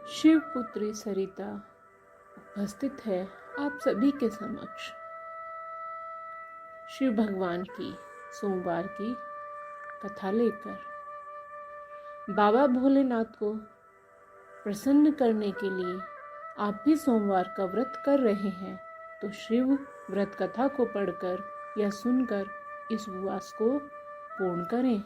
शिवपुत्री सरिता उपस्थित है आप सभी के समक्ष। शिव भगवान की सोमवार की कथा लेकर बाबा भोलेनाथ को प्रसन्न करने के लिए आप भी सोमवार का व्रत कर रहे हैं तो शिव व्रत कथा को पढ़कर या सुनकर इस उपवास को पूर्ण करें।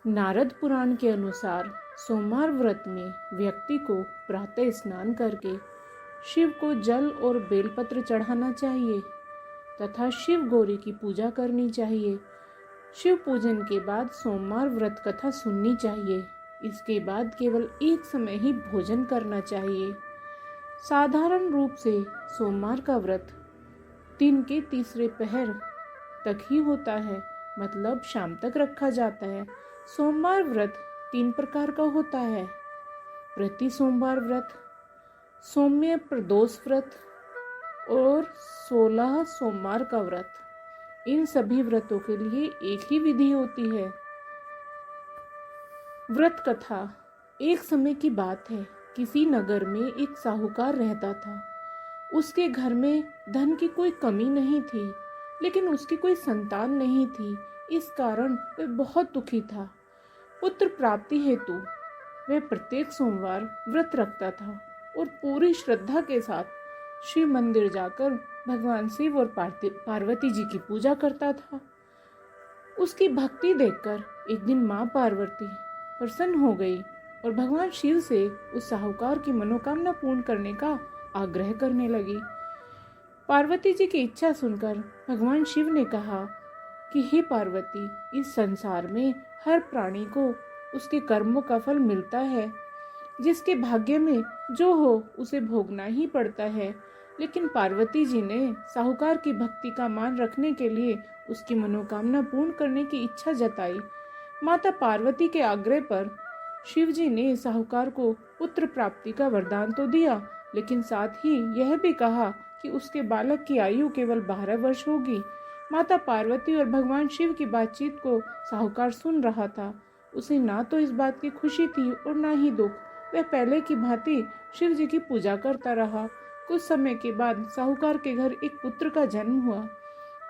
नारद पुराण के अनुसार सोमवार व्रत में व्यक्ति को प्रातः स्नान करके शिव को जल और बेलपत्र चढ़ाना चाहिए तथा शिव गौरी की पूजा करनी चाहिए। शिव पूजन के बाद सोमवार व्रत कथा सुननी चाहिए। इसके बाद केवल एक समय ही भोजन करना चाहिए। साधारण रूप से सोमवार का व्रत दिन के तीसरे पहर तक ही होता है, मतलब शाम तक रखा जाता है। सोमवार व्रत 3 प्रकार का होता है: प्रति सोमवार व्रत, सौम्य प्रदोष व्रत और 16 सोमवार का व्रत। इन सभी व्रतों के लिए एक ही विधि होती है। व्रत कथा। एक समय की बात है, किसी नगर में एक साहूकार रहता था। उसके घर में धन की कोई कमी नहीं थी, लेकिन उसकी कोई संतान नहीं थी। इस कारण वह बहुत दुखी था। पुत्र प्राप्ति हेतु वह प्रत्येक सोमवार व्रत रखता था और पूरी श्रद्धा के साथ शिव मंदिर जाकर भगवान शिव और पार्वती जी की पूजा करता था। उसकी भक्ति देखकर एक दिन माँ पार्वती प्रसन्न हो गई और भगवान शिव से उस साहूकार की मनोकामना पूर्ण करने का आग्रह करने लगी। पार्वती जी की इच्छा सुनकर भगवान शिव ने कहा कि हे पार्वती, इस संसार में हर प्राणी को उसके कर्मों का फल मिलता है। जिसके भाग्य में जो हो उसे भोगना ही पड़ता है। लेकिन पार्वती जी ने साहूकार की भक्ति का मान रखने के लिए उसकी मनोकामना पूर्ण करने की इच्छा जताई। माता पार्वती के आग्रह पर शिव जी ने साहूकार को पुत्र प्राप्ति का वरदान तो दिया, लेकिन साथ ही यह भी कहा कि उसके बालक की आयु केवल 12 वर्ष होगी। माता पार्वती और भगवान शिव की बातचीत को साहूकार सुन रहा था। उसे ना तो इस बात की खुशी थी और ना ही दुख। वह पहले की भांति शिव जी की पूजा करता रहा। कुछ समय के बाद साहूकार के घर एक पुत्र का जन्म हुआ।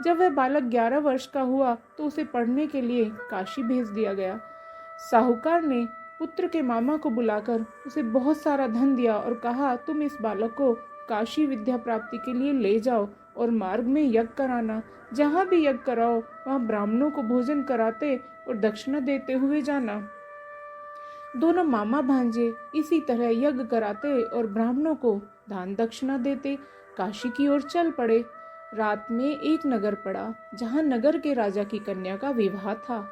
जब वह बालक 11 वर्ष का हुआ तो उसे पढ़ने के लिए काशी भेज दिया गया। साहूकार ने पुत्र के मामा को बुलाकर उसे बहुत सारा धन दिया और कहा, तुम इस बालक को काशी विद्या प्राप्ति के लिए ले जाओ और मार्ग में यज्ञ कराना। जहाँ भी यज्ञ कराओ वहाँ ब्राह्मणों को भोजन कराते और दक्षिणा देते हुए जाना। दोनों मामा भांजे इसी तरह यज्ञ कराते और ब्राह्मणों को दान दक्षिणा देते काशी की ओर चल पड़े। रात में एक नगर पड़ा जहाँ नगर के राजा की कन्या का विवाह था,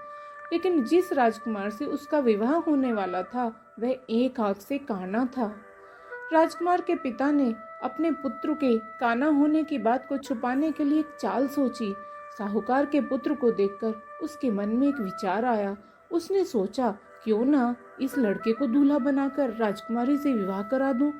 लेकिन जिस राजकुमार से उसका विवाह होने वाला था वह एक आंख से काना था। राजकुमार के पिता ने अपने पुत्र के काना होने की बात को छुपाने के लिए एक चाल सोची। साहूकार के पुत्र को देखकर उसके मन में एक विचार आया। उसने सोचा, क्यों ना इस लड़के को दूल्हा बनाकर राजकुमारी से विवाह करा दूं।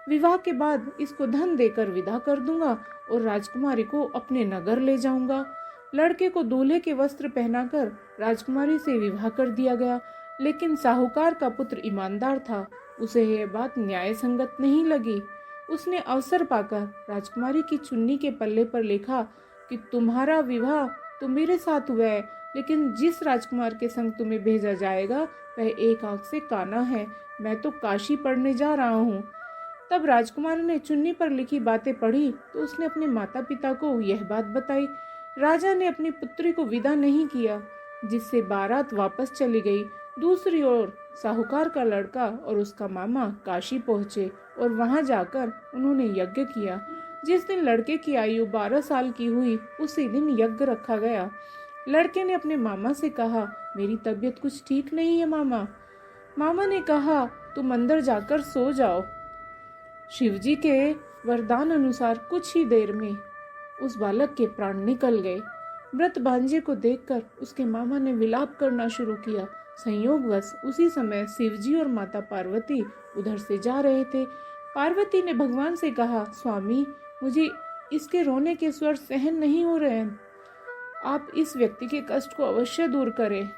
विवाह के बाद इसको धन देकर विदा कर दूंगा और राजकुमारी को अपने नगर ले जाऊंगा। लड़के को दूल्हे के वस्त्र पहनाकर राजकुमारी से विवाह कर दिया गया, लेकिन साहूकार का पुत्र ईमानदार था। उसे यह बात न्याय संगत नहीं लगी। उसने अवसर पाकर राजकुमारी की चुन्नी के पल्ले पर लिखा कि तुम्हारा विवाह तो मेरे साथ हुआ है, लेकिन जिस राजकुमार के संग तुम्हें भेजा जाएगा वह एक आंख से काना है। मैं तो काशी पढ़ने जा रहा हूँ। तब राजकुमार ने चुन्नी पर लिखी बातें पढ़ी तो उसने अपने माता पिता को यह बात बताई। राजा ने अपनी पुत्री को विदा नहीं किया, जिससे बारात वापस चली गई। दूसरी ओर साहूकार का लड़का और उसका मामा काशी पहुंचे और वहां जाकर उन्होंने यज्ञ किया। जिस दिन लड़के की आयु 12 साल की हुई उसी दिन यज्ञ रखा गया। लड़के ने अपने मामा से कहा, मेरी तबीयत कुछ ठीक नहीं है मामा। मामा ने कहा, तुम अंदर जाकर सो जाओ। शिवजी के वरदान अनुसार कुछ ही देर में उस बालक के प्राण निकल गए। मृत भांजे को देखकर उसके मामा ने विलाप करना शुरू किया। संयोगवश उसी समय शिवजी और माता पार्वती उधर से जा रहे थे। पार्वती ने भगवान से कहा, स्वामी, मुझे इसके रोने के स्वर सहन नहीं हो रहे हैं। आप इस व्यक्ति के कष्ट को अवश्य दूर करें।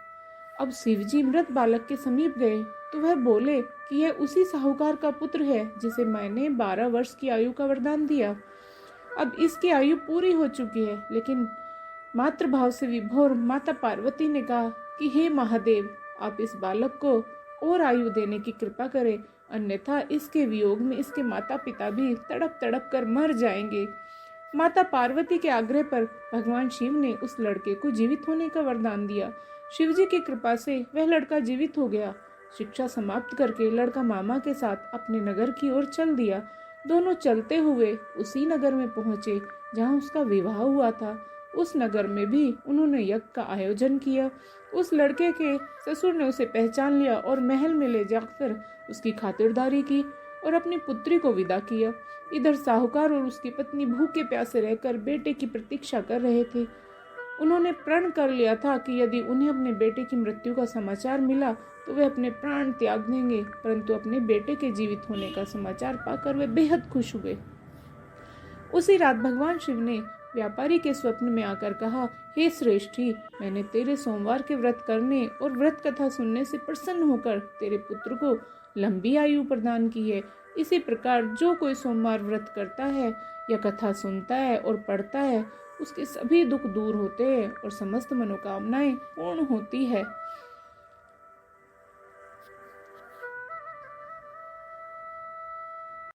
अब शिवजी मृत बालक के समीप गए तो वह बोले कि यह उसी साहूकार का पुत्र है जिसे मैंने 12 वर्ष की आयु का वरदान दिया। अब इसकी आयु पूरी हो चुकी है। लेकिन मातृभाव से विभोर माता पार्वती ने कहा कि हे महादेव, आप इस बालक को और आयु देने की कृपा करें, अन्यथा इसके वियोग में इसके माता पिता भी तड़प तड़प कर मर जाएंगे। माता पार्वती के आग्रह पर भगवान शिव ने उस लड़के को जीवित होने का वरदान दिया। शिव जी की कृपा से वह लड़का जीवित हो गया। शिक्षा समाप्त करके लड़का मामा के साथ अपने नगर की ओर चल दिया। दोनों चलते हुए उसी नगर में पहुंचे जहां उसका विवाह हुआ था। उस नगर में भी उन्होंने यज्ञ का आयोजन किया। उस लड़के के ससुर ने उसे पहचान लिया और महल में ले जाकर उसकी खातिरदारी की और अपनी पुत्री को विदा किया। इधर साहूकार और उसकी पत्नी भूखे प्यासे रहकर बेटे की प्रतीक्षा कर रहे थे। उन्होंने प्रण कर लिया था कि यदि उन्हें अपने बेटे की मृत्यु का समाचार मिला तो वे अपने प्राण त्याग देंगे, परंतु अपने बेटे के जीवित होने का समाचार पाकर वे बेहद खुश हुए। उसी रात भगवान शिव ने व्यापारी के स्वप्न में आकर कहा, हे श्रेष्ठी, मैंने तेरे सोमवार के व्रत करने और व्रत कथा सुनने से प्रसन्न होकर तेरे पुत्र को लंबी आयु प्रदान की है। इसी प्रकार जो कोई सोमवार व्रत करता है या कथा सुनता है और पढ़ता है, उसके सभी दुख दूर होते हैं और समस्त मनोकामनाएं पूर्ण होती है।